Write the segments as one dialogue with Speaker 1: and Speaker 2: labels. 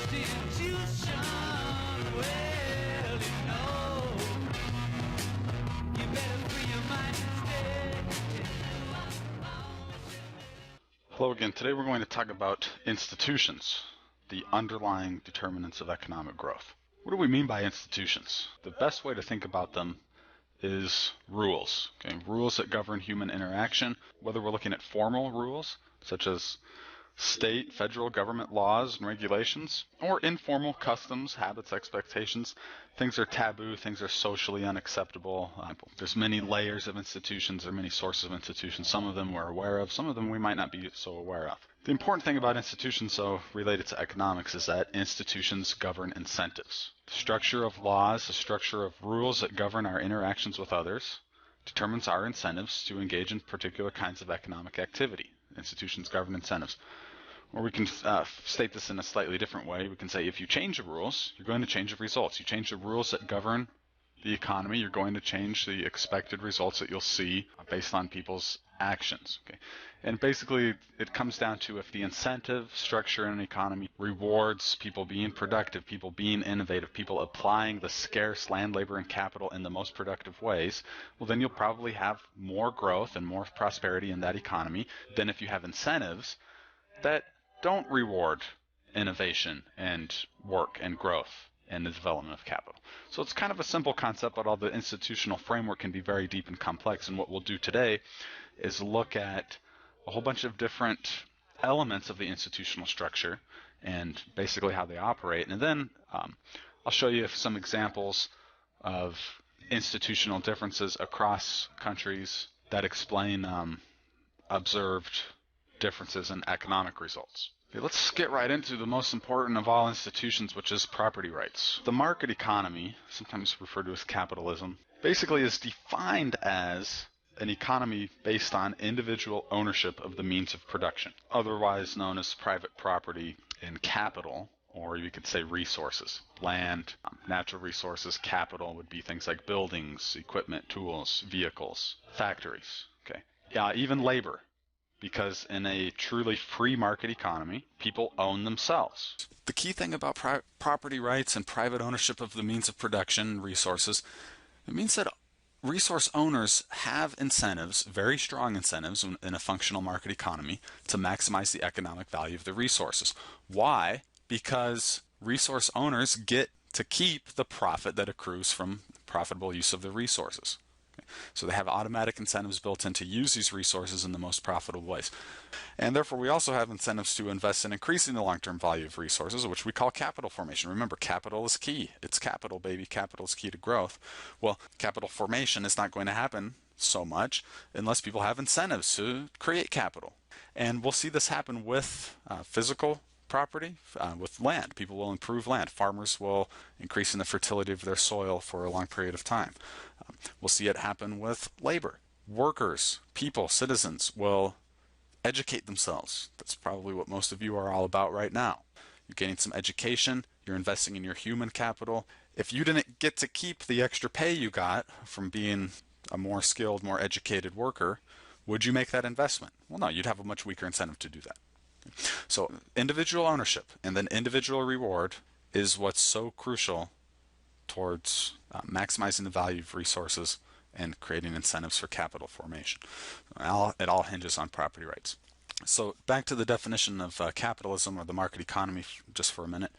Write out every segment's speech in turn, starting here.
Speaker 1: institution. Well, you know, you better free your mind instead.
Speaker 2: Hello again. Today we're going to talk about institutions, the underlying determinants of economic growth. What do we mean by institutions? The best way to think about them is rules. Okay, rules that govern human interaction, whether we're looking at formal rules, such as state, federal government laws and regulations, or informal customs, habits, expectations. Things are taboo, things are socially unacceptable. There's many layers of institutions, there are many sources of institutions. Some of them we're aware of, some of them we might not be so aware of. The important thing about institutions, though, related to economics, is that institutions govern incentives. The structure of laws, the structure of rules that govern our interactions with others, determines our incentives to engage in particular kinds of economic activity. Institutions govern incentives. Or we can state this in a slightly different way. We can say if you change the rules, you're going to change the results. You change the rules that govern the economy, you're going to change the expected results that you'll see based on people's actions. Okay? And basically, it comes down to if the incentive structure in an economy rewards people being productive, people being innovative, people applying the scarce land, labor, and capital in the most productive ways, well, then you'll probably have more growth and more prosperity in that economy than if you have incentives that don't reward innovation and work and growth and the development of capital. So it's kind of a simple concept, but all the institutional framework can be very deep and complex. And what we'll do today is look at a whole bunch of different elements of the institutional structure and basically how they operate. And then I'll show you some examples of institutional differences across countries that explain observed differences in economic results. Okay, let's get right into the most important of all institutions, which is property rights. The market economy, sometimes referred to as capitalism, basically is defined as an economy based on individual ownership of the means of production, otherwise known as private property and capital, or you could say resources. Land, natural resources, capital would be things like buildings, equipment, tools, vehicles, factories. Okay, even labor. Because in a truly free market economy, people own themselves. The key thing about property rights and private ownership of the means of production, resources, it means that resource owners have incentives, very strong incentives in a functional market economy to maximize the economic value of the resources. Why? Because resource owners get to keep the profit that accrues from profitable use of the resources. So they have automatic incentives built in to use these resources in the most profitable ways. And therefore, we also have incentives to invest in increasing the long-term value of resources, which we call capital formation. Remember, capital is key. It's capital, baby. Capital is key to growth. Well, capital formation is not going to happen so much unless people have incentives to create capital. And we'll see this happen with physical property, with land. People will improve land. Farmers will increase in the fertility of their soil for a long period of time. We'll see it happen with labor. Workers, people, citizens will educate themselves. That's probably what most of you are all about right now. You're getting some education, you're investing in your human capital. If you didn't get to keep the extra pay you got from being a more skilled, more educated worker, would you make that investment? Well, no, you'd have a much weaker incentive to do that. So individual ownership and then individual reward is what's so crucial towards maximizing the value of resources and creating incentives for capital formation. It all hinges on property rights. So back to the definition of capitalism or the market economy just for a minute.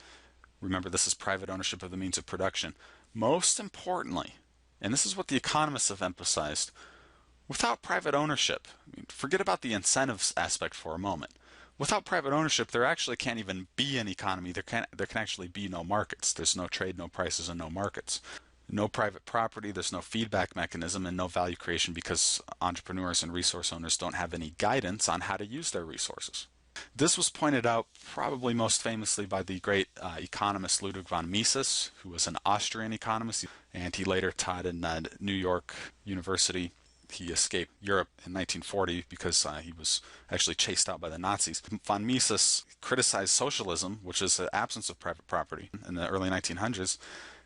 Speaker 2: Remember, this is private ownership of the means of production. Most importantly, and this is what the economists have emphasized, without private ownership, forget about the incentives aspect for a moment. Without private ownership, there actually can't even be an economy. There can actually be no markets. There's no trade, no prices, and no markets. No private property, there's no feedback mechanism, and no value creation because entrepreneurs and resource owners don't have any guidance on how to use their resources. This was pointed out probably most famously by the great economist Ludwig von Mises, who was an Austrian economist, and he later taught in New York University. He escaped Europe in 1940 because he was actually chased out by the Nazis. Von Mises criticized socialism, which is the absence of private property, in the early 1900s.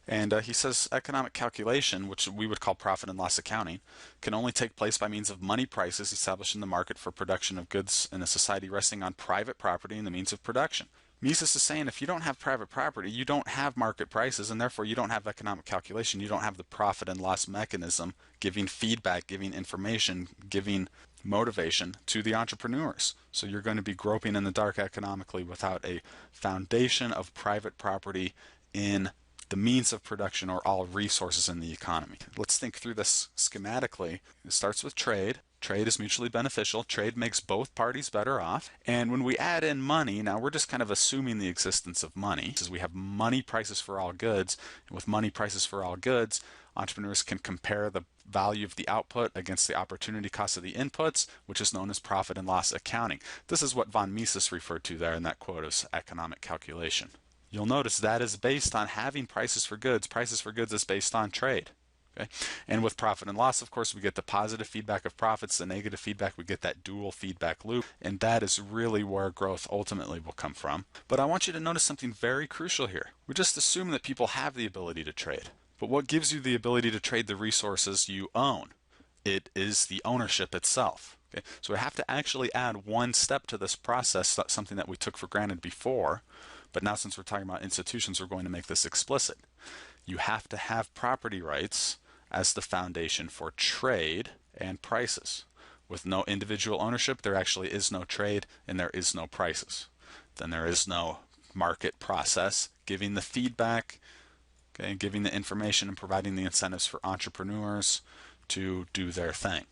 Speaker 2: And he says economic calculation, which we would call profit and loss accounting, can only take place by means of money prices established in the market for production of goods in a society resting on private property and the means of production. Mises is saying if you don't have private property, you don't have market prices, and therefore you don't have economic calculation. You don't have the profit and loss mechanism giving feedback, giving information, giving motivation to the entrepreneurs. So you're going to be groping in the dark economically without a foundation of private property in the means of production or all resources in the economy. Let's think through this schematically. It starts with trade. Trade is mutually beneficial. Trade makes both parties better off. And when we add in money, now we're just kind of assuming the existence of money. Because we have money prices for all goods. And with money prices for all goods, entrepreneurs can compare the value of the output against the opportunity cost of the inputs, which is known as profit and loss accounting. This is what von Mises referred to there in that quote as economic calculation. You'll notice that is based on having prices for goods. Prices for goods is based on trade. Okay? And with profit and loss, of course, we get the positive feedback of profits, the negative feedback, we get that dual feedback loop, and that is really where growth ultimately will come from. But I want you to notice something very crucial here. We just assume that people have the ability to trade. But what gives you the ability to trade the resources you own? It is the ownership itself. Okay? So we have to actually add one step to this process, something that we took for granted before, but now since we're talking about institutions, we're going to make this explicit. You have to have property rights as the foundation for trade and prices. With no individual ownership, there actually is no trade and there is no prices. Then there is no market process giving the feedback, okay, giving the information and providing the incentives for entrepreneurs to do their thing.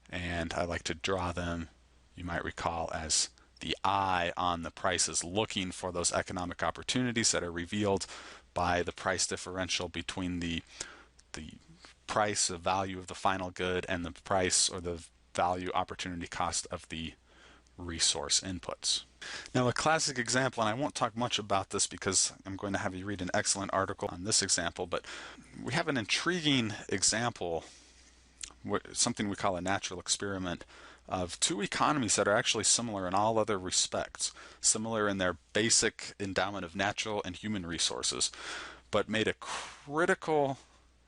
Speaker 2: And I like to draw them, you might recall, as the eye on the prices, looking for those economic opportunities that are revealed by the price differential between the price of value of the final good and the price or the value opportunity cost of the resource inputs. Now a classic example, and I won't talk much about this because I'm going to have you read an excellent article on this example, but we have an intriguing example, something we call a natural experiment, of two economies that are actually similar in all other respects, similar in their basic endowment of natural and human resources, but made a critical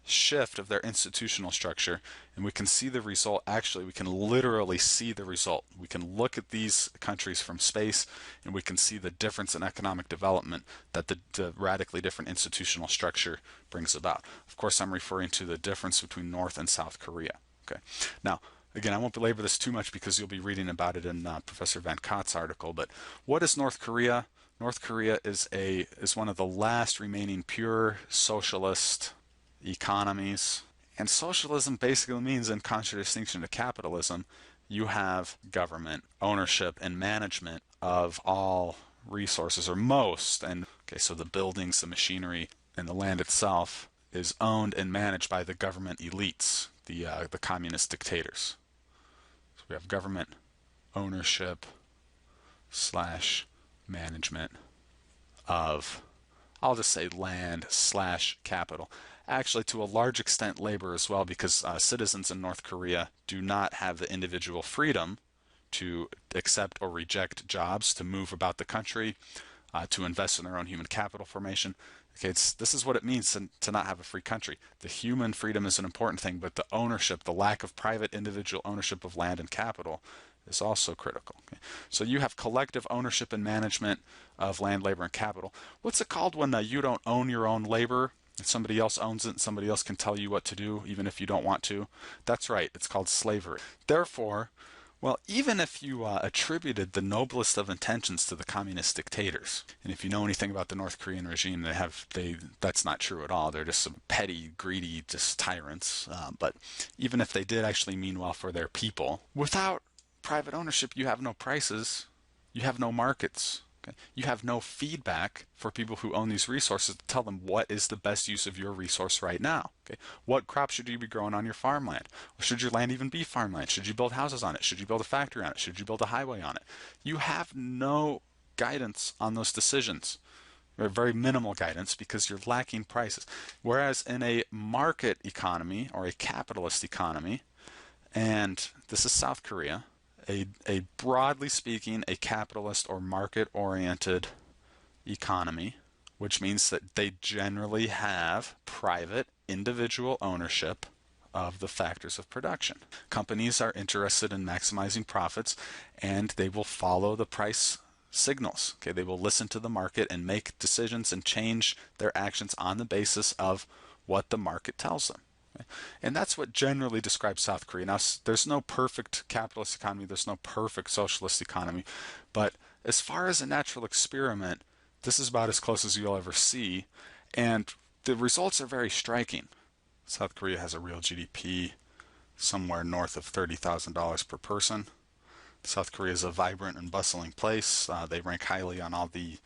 Speaker 2: shift of their institutional structure, and we can see the result. Actually, we can literally see the result. We can look at these countries from space and we can see the difference in economic development that the radically different institutional structure brings about. Of course, I'm referring to the difference between North and South Korea. Okay. Now, again, I won't belabor this too much because you'll be reading about it in Professor Van Kott's article, but what is North Korea? North Korea is one of the last remaining pure socialist economies. And socialism basically means, in contradistinction to capitalism, you have government ownership and management of all resources, or most. And okay, so the buildings, the machinery, and the land itself is owned and managed by the government elites, the communist dictators. So we have government ownership / management of, I'll just say, land / capital. Actually, to a large extent, labor as well, because citizens in North Korea do not have the individual freedom to accept or reject jobs, to move about the country, to invest in their own human capital formation. Okay, this is what it means to not have a free country. The human freedom is an important thing, but the ownership, the lack of private individual ownership of land and capital is also critical. Okay? So you have collective ownership and management of land, labor, and capital. What's it called when you don't own your own labor? Somebody else owns it and somebody else can tell you what to do even if you don't want to? That's right, it's called slavery. Therefore, well, even if you attributed the noblest of intentions to the communist dictators, and if you know anything about the North Korean regime, that's not true at all. They're just some petty, greedy, just tyrants. But even if they did actually mean well for their people, without private ownership, you have no prices, you have no markets. Okay? You have no feedback for people who own these resources to tell them what is the best use of your resource right now. Okay? What crop should you be growing on your farmland? Or should your land even be farmland? Should you build houses on it? Should you build a factory on it? Should you build a highway on it? You have no guidance on those decisions. Or very minimal guidance because you're lacking prices. Whereas in a market economy or a capitalist economy, and this is South Korea, a broadly speaking, a capitalist or market-oriented economy, which means that they generally have private individual ownership of the factors of production. Companies are interested in maximizing profits, and they will follow the price signals. Okay, they will listen to the market and make decisions and change their actions on the basis of what the market tells them. Okay? And that's what generally describes South Korea. Now, there's no perfect capitalist economy, there's no perfect socialist economy, but as far as a natural experiment, this is about as close as you'll ever see, and the results are very striking. South Korea has a real GDP somewhere north of $30,000 per person. South Korea is a vibrant and bustling place. They rank highly on all the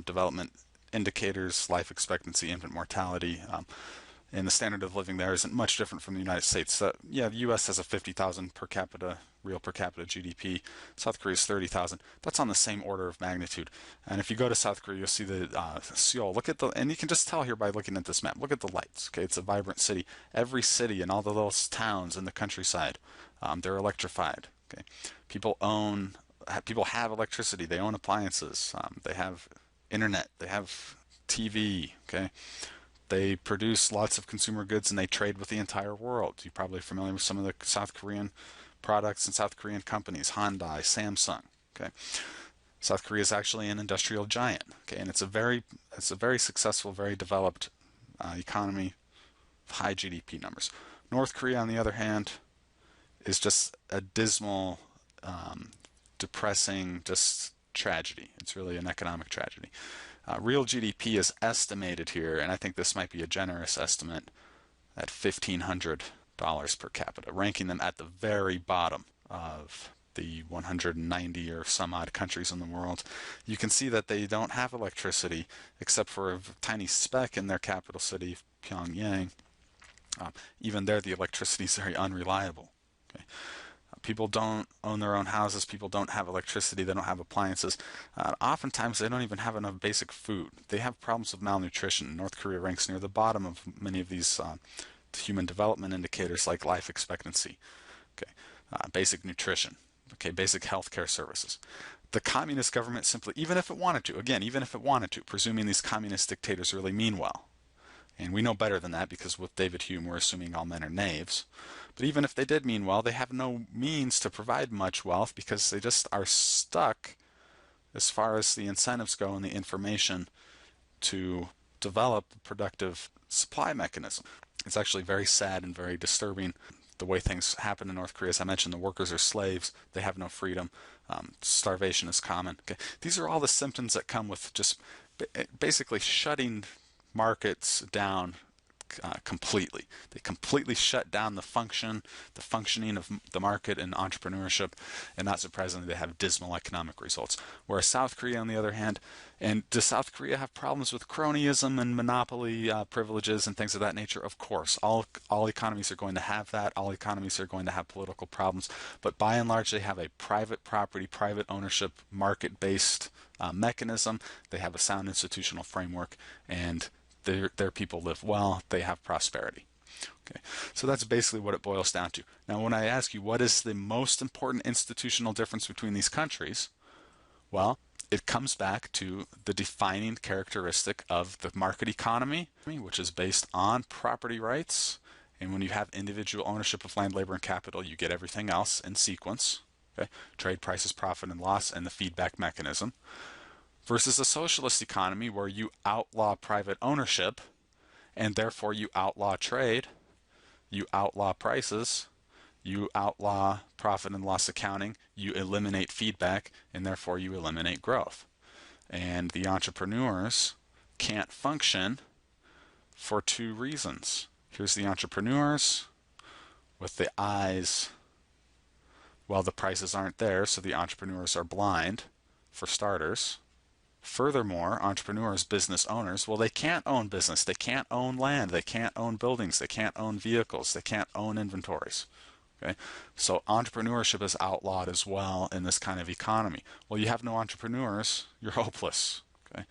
Speaker 2: development indicators, life expectancy, infant mortality, and the standard of living there isn't much different from the United States. Yeah, the U.S. has a 50,000 per capita, real per capita GDP. South Korea is 30,000. That's on the same order of magnitude. And if you go to South Korea, you'll see the Seoul. Look at and you can just tell here by looking at this map. Look at the lights. Okay, it's a vibrant city. Every city and all the little towns in the countryside, they're electrified. Okay, people have electricity. They own appliances. They have internet. They have TV. Okay. They produce lots of consumer goods and they trade with the entire world. You're probably familiar with some of the South Korean products and South Korean companies, Hyundai, Samsung. Okay, South Korea is actually an industrial giant. Okay, and it's a very successful, very developed economy, high GDP numbers. North Korea, on the other hand, is just a dismal, depressing, just tragedy. It's really an economic tragedy. Real GDP is estimated here, and I think this might be a generous estimate, at $1,500 per capita, ranking them at the very bottom of the 190 or some odd countries in the world. You can see that they don't have electricity except for a tiny speck in their capital city, Pyongyang. Even there, the electricity is very unreliable. Okay. People don't own their own houses. People don't have electricity. They don't have appliances. Oftentimes, they don't even have enough basic food. They have problems with malnutrition. North Korea ranks near the bottom of many of these human development indicators like life expectancy, okay, basic nutrition, okay, basic healthcare services. The communist government simply, even if it wanted to, presuming these communist dictators really mean well, and we know better than that because with David Hume we're assuming all men are knaves. But even if they did mean well, they have no means to provide much wealth because they just are stuck as far as the incentives go and the information to develop a productive supply mechanism. It's actually very sad and very disturbing the way things happen in North Korea. As I mentioned, the workers are slaves. They have no freedom. Starvation is common. Okay. These are all the symptoms that come with just basically shutting markets down completely. They completely shut down the functioning of the market and entrepreneurship, and not surprisingly, they have dismal economic results. Whereas South Korea, on the other hand, and does South Korea have problems with cronyism and monopoly privileges and things of that nature? Of course, all economies are going to have that. All economies are going to have political problems, but by and large, they have a private property, private ownership, market-based mechanism. They have a sound institutional framework, and their people live well, they have prosperity. Okay, so that's basically what it boils down to. Now, when I ask you what is the most important institutional difference between these countries, well, it comes back to the defining characteristic of the market economy, which is based on property rights. And when you have individual ownership of land, labor, and capital, you get everything else in sequence. Okay? Trade, prices, profit, and loss, and the feedback mechanism. Versus a socialist economy where you outlaw private ownership and therefore you outlaw trade, you outlaw prices, you outlaw profit and loss accounting, you eliminate feedback, and therefore you eliminate growth. And the entrepreneurs can't function for two reasons. Here's the entrepreneurs with the eyes. Well, the prices aren't there, so the entrepreneurs are blind, for starters. Furthermore, entrepreneurs, business owners, well, they can't own business. They can't own land. They can't own buildings. They can't own vehicles. They can't own inventories. Okay? So entrepreneurship is outlawed as well in this kind of economy. Well, you have no entrepreneurs, you're hopeless. Okay?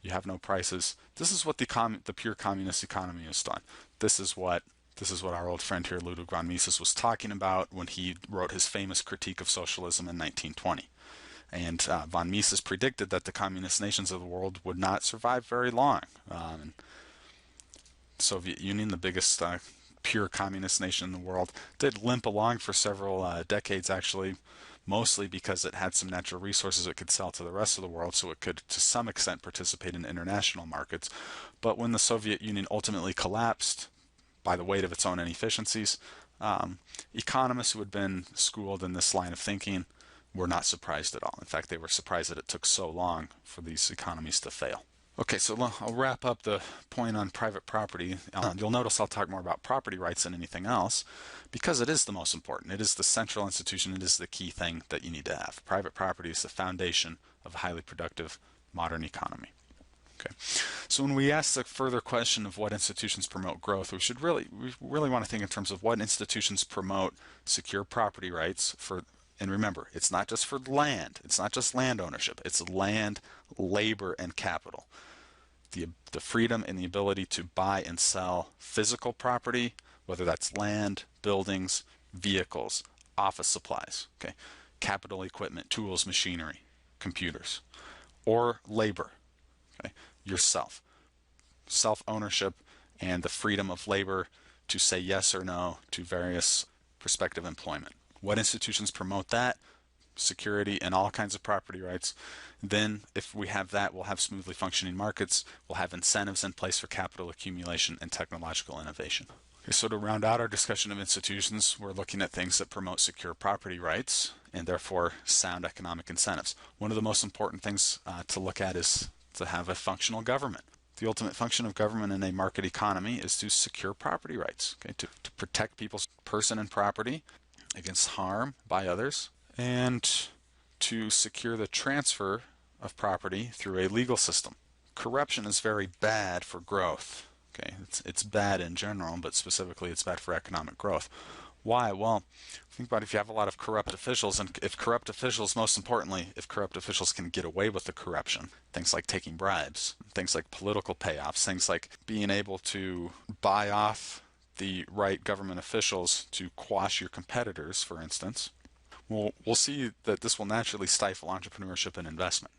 Speaker 2: You have no prices. This is what the pure communist economy has done. This is what our old friend here, Ludwig von Mises, was talking about when he wrote his famous critique of socialism in 1920. And von Mises predicted that the communist nations of the world would not survive very long. Soviet Union, the biggest pure communist nation in the world, did limp along for several decades, actually. mostly because it had some natural resources it could sell to the rest of the world, so it could to some extent participate in international markets. But when the Soviet Union ultimately collapsed by the weight of its own inefficiencies, economists who had been schooled in this line of thinking were not surprised at all. In fact, they were surprised that it took so long for these economies to fail. Okay, so I'll wrap up the point on private property. You'll notice I'll talk more about property rights than anything else because it is the most important. It is the central institution. It is the key thing that you need to have. Private property is the foundation of a highly productive modern economy. Okay, so when we ask the further question of what institutions promote growth, we really want to think in terms of what institutions promote secure property rights for. And remember, it's not just for land. It's not just land ownership. It's land, labor, and capital. The freedom and the ability to buy and sell physical property, whether that's land, buildings, vehicles, office supplies, okay, capital equipment, tools, machinery, computers, or labor, okay, yourself. Self-ownership and the freedom of labor to say yes or no to various prospective employment. What institutions promote that? Security and all kinds of property rights. Then if we have that, we'll have smoothly functioning markets. We'll have incentives in place for capital accumulation and technological innovation. Okay, so to round out our discussion of institutions, we're looking at things that promote secure property rights and therefore sound economic incentives. One of the most important things to look at is to have a functional government. The ultimate function of government in a market economy is to secure property rights, okay, to protect people's person and property against harm by others, and to secure the transfer of property through a legal system. Corruption is very bad for growth. Okay, it's bad in general, but specifically it's bad for economic growth. Why? Well, think about if you have a lot of corrupt officials, and if corrupt officials, most importantly, if corrupt officials can get away with the corruption, things like taking bribes, things like political payoffs, things like being able to buy off the right government officials to quash your competitors, for instance, we'll see that this will naturally stifle entrepreneurship and investment.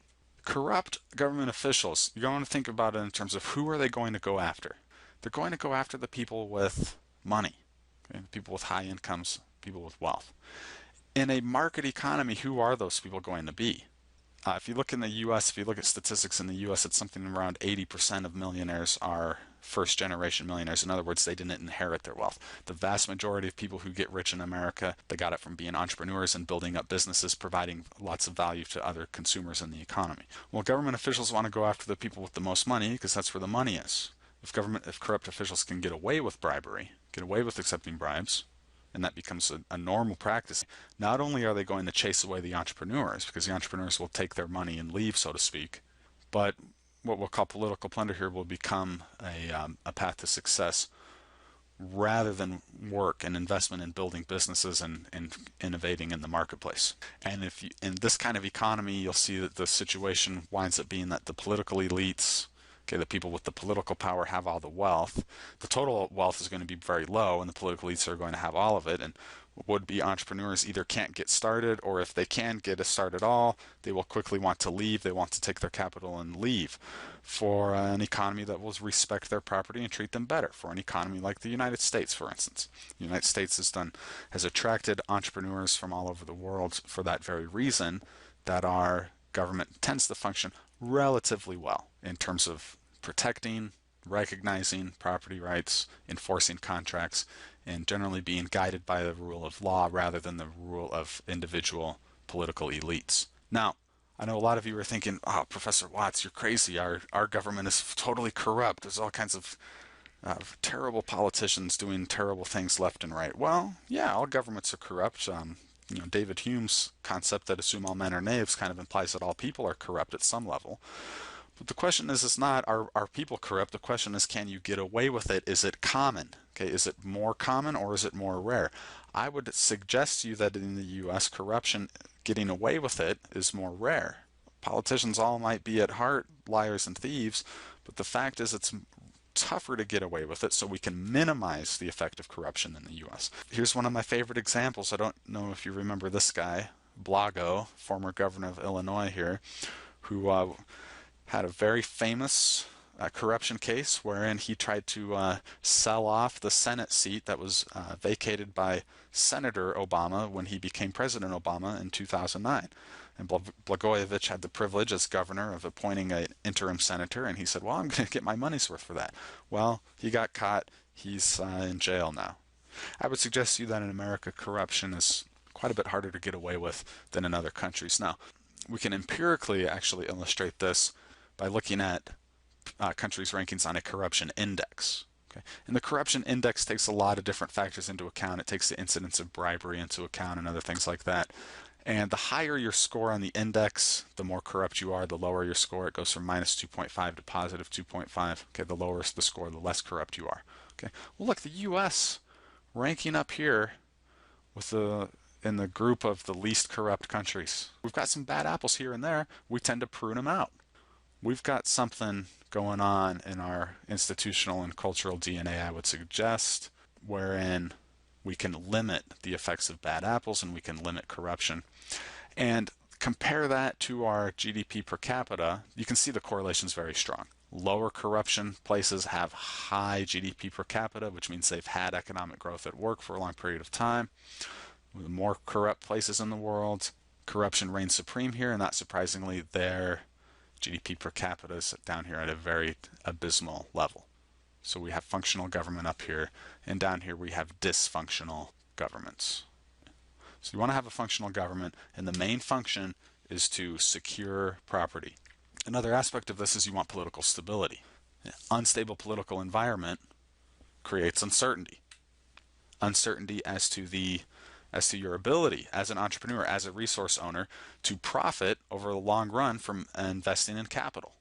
Speaker 2: Corrupt government officials, you're going to think about it in terms of who are they going to go after. They're going to go after the people with money, okay? People with high incomes, people with wealth. In a market economy, who are those people going to be? If you look in the U.S., if you look at statistics in the U.S., it's something around 80% of millionaires are first-generation millionaires. In other words, they didn't inherit their wealth. The vast majority of people who get rich in America, they got it from being entrepreneurs and building up businesses, providing lots of value to other consumers in the economy. Well, government officials want to go after the people with the most money because that's where the money is. If corrupt officials can get away with bribery, get away with accepting bribes, and that becomes a normal practice, not only are they going to chase away the entrepreneurs, because the entrepreneurs will take their money and leave, so to speak, but what we'll call political plunder here will become a path to success rather than work and investment in building businesses and innovating in the marketplace. And if you, in this kind of economy, you'll see that the situation winds up being that the political elites, okay, the people with the political power have all the wealth. The total wealth is going to be very low, and the political elites are going to have all of it. And would-be entrepreneurs either can't get started, or if they can get a start at all, they will quickly want to leave. They want to take their capital and leave for an economy that will respect their property and treat them better. For an economy like the United States, for instance. The United States has attracted entrepreneurs from all over the world for that very reason, that our government tends to function relatively well in terms of protecting, recognizing property rights, enforcing contracts, and generally being guided by the rule of law rather than the rule of individual political elites. Now, I know a lot of you are thinking, oh, Professor Watts, you're crazy. Our government is totally corrupt. There's all kinds of terrible politicians doing terrible things left and right. Well, yeah, all governments are corrupt. David Hume's concept that assume all men are knaves kind of implies that all people are corrupt at some level. But the question is not, are people corrupt? The question is, can you get away with it? Is it common? Okay, is it more common or is it more rare? I would suggest to you that in the U.S., corruption, getting away with it, is more rare. Politicians all might be at heart liars and thieves, but the fact is it's tougher to get away with it, so we can minimize the effect of corruption in the U.S. Here's one of my favorite examples. I don't know if you remember this guy, Blago, former governor of Illinois here, who had a very famous corruption case wherein he tried to sell off the Senate seat that was vacated by Senator Obama when he became President Obama in 2009. And Blagojevich had the privilege as governor of appointing an interim senator, and he said, well, I'm going to get my money's worth for that. Well, he got caught. He's in jail now. I would suggest to you that in America, corruption is quite a bit harder to get away with than in other countries. Now, we can empirically actually illustrate this by looking at countries' rankings on a corruption index. Okay? And the corruption index takes a lot of different factors into account. It takes the incidence of bribery into account and other things like that. And the higher your score on the index, the more corrupt you are. The lower your score, it goes from minus 2.5 to positive 2.5. Okay, the lower the score, the less corrupt you are. Okay, well, look, the U.S. ranking up here with in the group of the least corrupt countries. We've got some bad apples here and there. We tend to prune them out. We've got something going on in our institutional and cultural DNA, I would suggest, wherein we can limit the effects of bad apples and we can limit corruption. And compare that to our GDP per capita, you can see the correlation is very strong. Lower corruption places have high GDP per capita, which means they've had economic growth at work for a long period of time. The more corrupt places in the world, corruption reigns supreme here, and not surprisingly, their GDP per capita is down here at a very abysmal level. So we have functional government up here, and down here we have dysfunctional governments. So you want to have a functional government, and the main function is to secure property. Another aspect of this is you want political stability. An unstable political environment creates uncertainty. Uncertainty as to your ability as an entrepreneur, as a resource owner, to over the long run from investing in capital.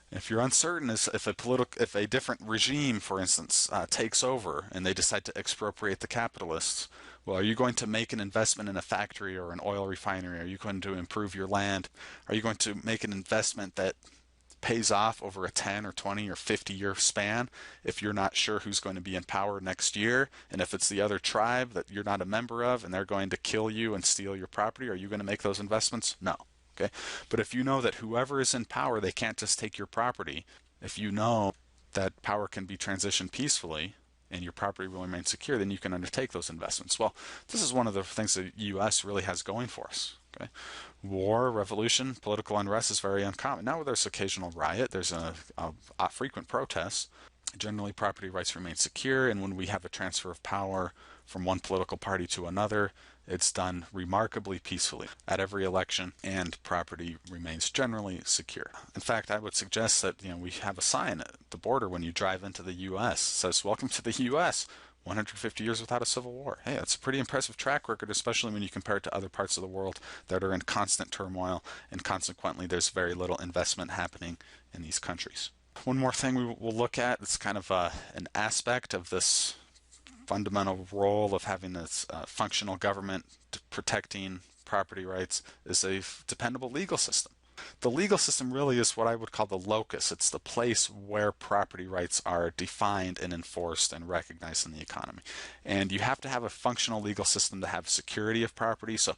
Speaker 2: If you're uncertain if a different regime, for instance, takes over and they decide to expropriate the capitalists, well, are you going to make an investment in a factory or an oil refinery? Are you going to improve your land? Are you going to make an investment that pays off over a 10 or 20 or 50-year span if you're not sure who's going to be in power next year? And if it's the other tribe that you're not a member of and they're going to kill you and steal your property, are you going to make those investments? No. Okay. But if you know that whoever is in power, they can't just take your property, if you know that power can be transitioned peacefully and your property will remain secure, then you can undertake those investments. Well, this is one of the things the U.S. really has going for us. Okay. War, revolution, political unrest is very uncommon. Now there's occasional riot, there's a frequent protests. Generally, property rights remain secure, and when we have a transfer of power from one political party to another, it's done remarkably peacefully at every election, and property remains generally secure. In fact, I would suggest that we have a sign at the border when you drive into the U.S. It says, "Welcome to the U.S. 150 years without a civil war." Hey, that's a pretty impressive track record, especially when you compare it to other parts of the world that are in constant turmoil, and consequently there's very little investment happening in these countries. One more thing we will look at, it's kind of an aspect of this fundamental role of having this functional government protecting property rights, is a dependable legal system. The legal system really is what I would call the locus. It's the place where property rights are defined and enforced and recognized in the economy. And you have to have a functional legal system to have security of property. So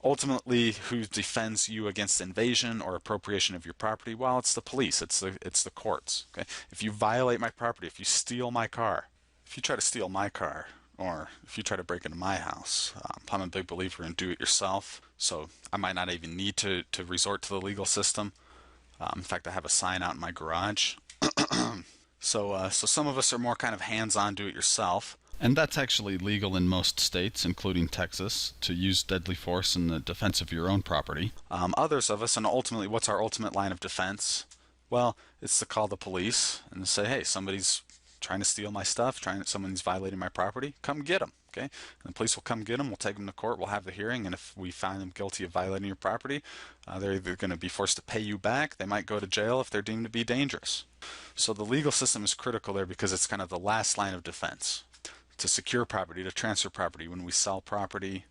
Speaker 2: ultimately, who defends you against invasion or appropriation of your property? Well, it's the police, it's the courts. Okay? If you violate my property, if you steal my car, if you try to steal my car, or if you try to break into my house, I'm a big believer in do-it-yourself, so I might not even need to resort to the legal system. In fact, I have a sign out in my garage. So some of us are more kind of hands-on do-it-yourself. And that's actually legal in most states, including Texas, to use deadly force in the defense of your own property. Others of us, and ultimately, what's our ultimate line of defense? Well, it's to call the police and to say, hey, somebody's trying to steal my stuff, someone's violating my property, come get them. Okay? And the police will come get them, we'll take them to court, we'll have the hearing, and if we find them guilty of violating your property, they're either going to be forced to pay you back, they might go to jail if they're deemed to be dangerous. So the legal system is critical there because it's kind of the last line of defense. To secure property, to transfer property. When we sell property,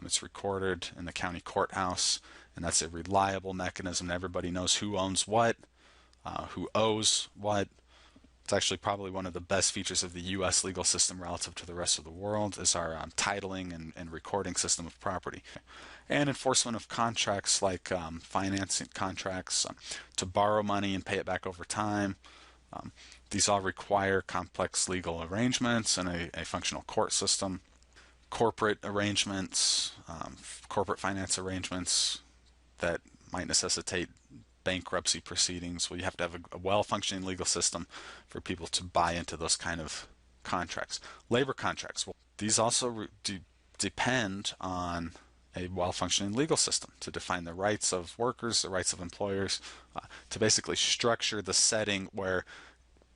Speaker 2: it's recorded in the county courthouse, and that's a reliable mechanism. Everybody knows who owns what, who owes what. It's actually probably one of the best features of the U.S. legal system relative to the rest of the world is our titling and recording system of property. And enforcement of contracts like financing contracts to borrow money and pay it back over time. These all require complex legal arrangements and a functional court system, corporate arrangements, corporate finance arrangements that might necessitate bankruptcy proceedings. Well, you have to have a well-functioning legal system for people to buy into those kind of contracts. Labor contracts, well, these also depend on a well-functioning legal system to define the rights of workers, the rights of employers, to basically structure the setting where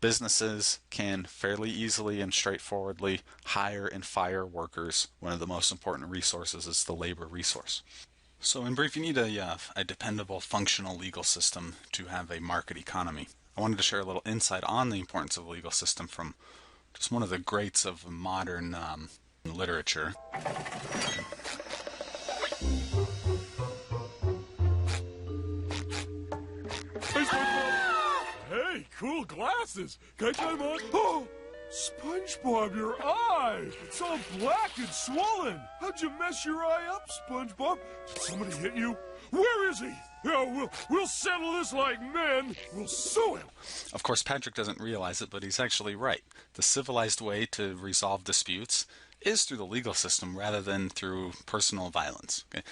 Speaker 2: businesses can fairly easily and straightforwardly hire and fire workers. One of the most important resources is the labor resource. So in brief, you need a dependable, functional legal system to have a market economy. I wanted to share a little insight on the importance of a legal system from just one of the greats of modern literature.
Speaker 3: Hey, cool glasses. Can I try them on? Oh, SpongeBob, your eye. It's all black and swollen. How'd you mess your eye up, SpongeBob? Did somebody hit you? Where is he? Yeah, we'll settle this like men. We'll sue him.
Speaker 2: Of course, Patrick doesn't realize it, but he's actually right. The civilized way to resolve disputes is through the legal system rather than through personal violence. Okay?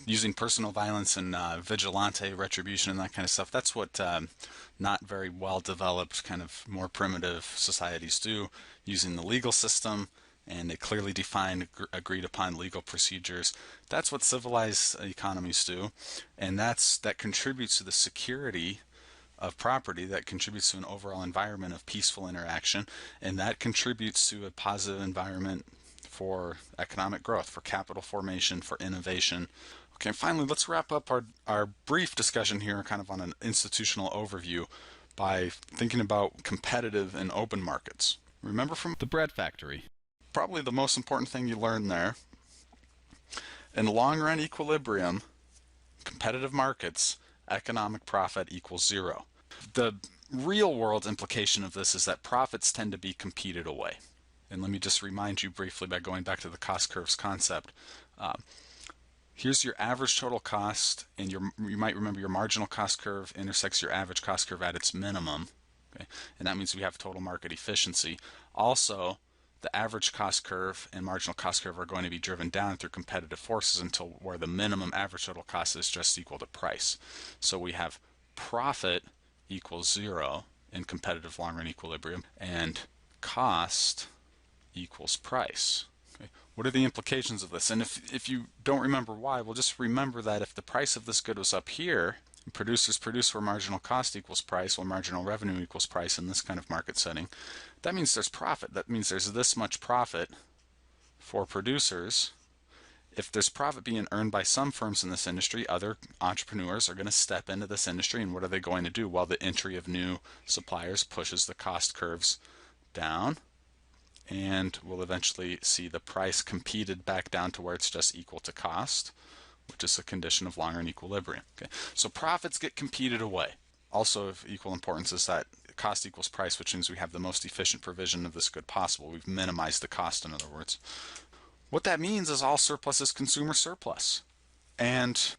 Speaker 2: Using personal violence and vigilante retribution and that kind of stuff, that's what not very well developed, kind of more primitive societies do, using the legal system and a clearly defined, agreed upon legal procedures. That's what civilized economies do, and that contributes to the security of property, that contributes to an overall environment of peaceful interaction, and that contributes to a positive environment for economic growth, for capital formation, for innovation. Okay, finally, let's wrap up our brief discussion here kind of on an institutional overview by thinking about competitive and open markets. Remember from the bread factory, probably the most important thing you learn there, in long-run equilibrium, competitive markets, economic profit equals zero. The real-world implication of this is that profits tend to be competed away. And let me just remind you briefly by going back to the cost curves concept. Here's your average total cost, and you might remember your marginal cost curve intersects your average cost curve at its minimum. Okay? And that means we have total market efficiency. Also, the average cost curve and marginal cost curve are going to be driven down through competitive forces until where the minimum average total cost is just equal to price. So we have profit equals zero in competitive long-run equilibrium, and cost equals price. Okay. What are the implications of this? And if you don't remember why, well, just remember that if the price of this good was up here, producers produce where marginal cost equals price, where marginal revenue equals price in this kind of market setting, that means there's profit. That means there's this much profit for producers. If there's profit being earned by some firms in this industry, other entrepreneurs are going to step into this industry, and what are they going to do? Well, the entry of new suppliers pushes the cost curves down, and we'll eventually see the price competed back down to where it's just equal to cost, which is a condition of long-run equilibrium. Okay? So profits get competed away. Also of equal importance is that cost equals price, which means we have the most efficient provision of this good possible. We've minimized the cost, in other words. What that means is all surplus is consumer surplus. And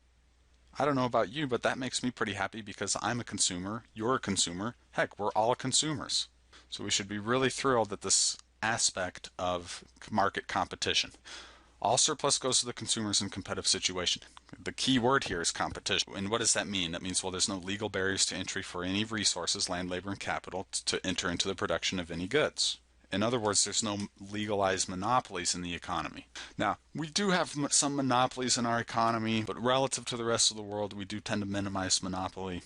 Speaker 2: I don't know about you, but that makes me pretty happy because I'm a consumer, you're a consumer, heck, we're all consumers. So we should be really thrilled at this aspect of market competition. All surplus goes to the consumers in competitive situation. The key word here is competition. And what does that mean? That means, well, there's no legal barriers to entry for any resources, land, labor, and capital to enter into the production of any goods. In other words, there's no legalized monopolies in the economy. Now, we do have some monopolies in our economy, but relative to the rest of the world, we do tend to minimize monopoly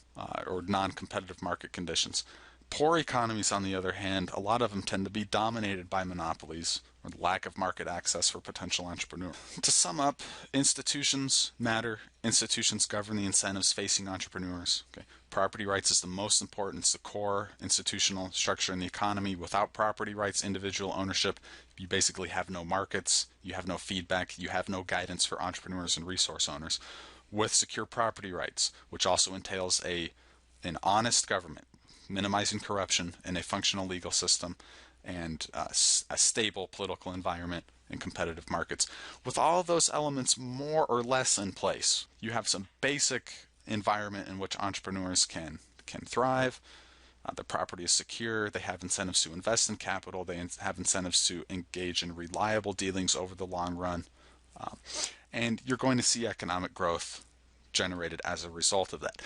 Speaker 2: or non-competitive market conditions. Poor economies, on the other hand, a lot of them tend to be dominated by monopolies or lack of market access for potential entrepreneurs. To sum up, institutions matter. Institutions govern the incentives facing entrepreneurs. Okay. Property rights is the most important. It's the core institutional structure in the economy. Without property rights, individual ownership, you basically have no markets, you have no feedback, you have no guidance for entrepreneurs and resource owners. With secure property rights, which also entails an honest government, minimizing corruption, and a functional legal system, and a stable political environment and competitive markets. With all of those elements more or less in place, you have some basic environment in which entrepreneurs can thrive,
Speaker 4: The property is secure. They have incentives to invest in capital. They have incentives to engage in reliable dealings over the long run. And you're going to see economic growth generated as a result of that.